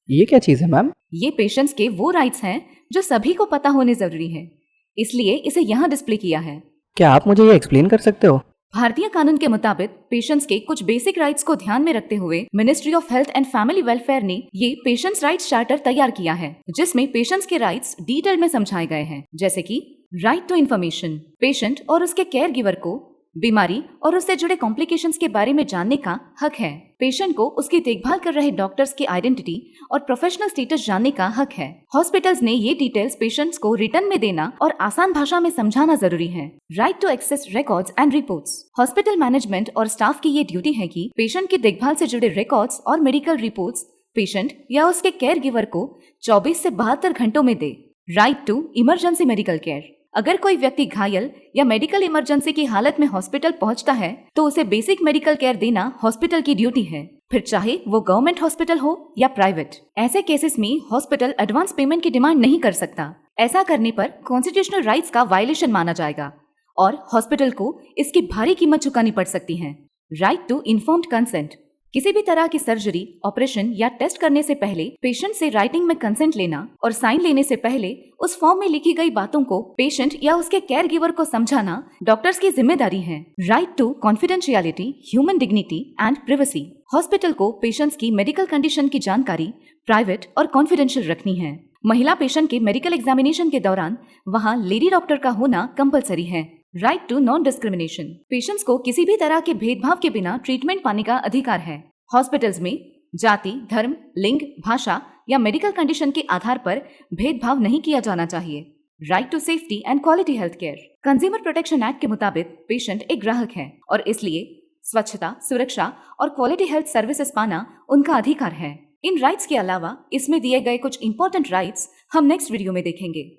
ये क्या चीज़ है मैम? ये पेशेंट्स के वो राइट्स हैं जो सभी को पता होने जरूरी है, इसलिए इसे यहाँ डिस्प्ले किया है। क्या आप मुझे ये एक्सप्लेन कर सकते हो? भारतीय कानून के मुताबिक पेशेंट्स के कुछ बेसिक राइट्स को ध्यान में रखते हुए ministry of health and family welfare ने ये पेशेंट्स राइट्स चार्टर तैयार किया है, जिसमें पेशेंट्स के राइट्स डिटेल में समझाए गए हैं, जैसे कि राइट टू इन्फॉर्मेशन। पेशेंट और उसके केयर गिवर को बीमारी और उससे जुड़े कॉम्प्लिकेशंस के बारे में जानने का हक है। पेशेंट को उसकी देखभाल कर रहे डॉक्टर्स की आइडेंटिटी और प्रोफेशनल स्टेटस जानने का हक है। हॉस्पिटल्स ने ये डिटेल्स पेशेंट्स को रिटर्न में देना और आसान भाषा में समझाना जरूरी है। Right to access records and reports. Hospital management और स्टाफ की ये ड्यूटी है कि पेशेंट की देखभाल से जुड़े रिकॉर्ड्स और मेडिकल रिपोर्ट्स पेशेंट या उसके केयर गिवर को 24 से 72 घंटों में दे। Right to emergency medical care. अगर कोई व्यक्ति घायल या मेडिकल इमरजेंसी की हालत में हॉस्पिटल पहुंचता है तो उसे बेसिक मेडिकल केयर देना हॉस्पिटल की ड्यूटी है, फिर चाहे वो गवर्नमेंट हॉस्पिटल हो या प्राइवेट। ऐसे केसेस में हॉस्पिटल एडवांस पेमेंट की डिमांड नहीं कर सकता। ऐसा करने पर कॉन्स्टिट्यूशनल राइट्स का वायलेशन माना जाएगा और हॉस्पिटल को इसकी भारी कीमत चुकानी पड़ सकती है। Right to informed consent. किसी भी तरह की सर्जरी, ऑपरेशन या टेस्ट करने से पहले पेशेंट से राइटिंग में कंसेंट लेना और साइन लेने से पहले उस फॉर्म में लिखी गई बातों को पेशेंट या उसके केयर गिवर को समझाना डॉक्टर्स की जिम्मेदारी है। Right to confidentiality, human dignity and privacy. Hospital को पेशेंट्स की मेडिकल कंडीशन की जानकारी प्राइवेट और कॉन्फिडेंशियल रखनी है। महिला पेशेंट के मेडिकल एग्जामिनेशन के दौरान वहाँ लेडी डॉक्टर का होना कंपलसरी है। Right to non discrimination. Patients को किसी भी तरह के भेदभाव के बिना ट्रीटमेंट पाने का अधिकार है। हॉस्पिटल्स में जाति, धर्म, लिंग, भाषा या मेडिकल कंडीशन के आधार पर भेदभाव नहीं किया जाना चाहिए। Right to safety and quality health care. Consumer protection act के मुताबिक पेशेंट एक ग्राहक है और इसलिए स्वच्छता, सुरक्षा और क्वालिटी हेल्थ सर्विसेज पाना उनका अधिकार है। इन राइट्स के अलावा इसमें दिए गए कुछ इंपॉर्टेंट राइट्स हम नेक्स्ट वीडियो में देखेंगे।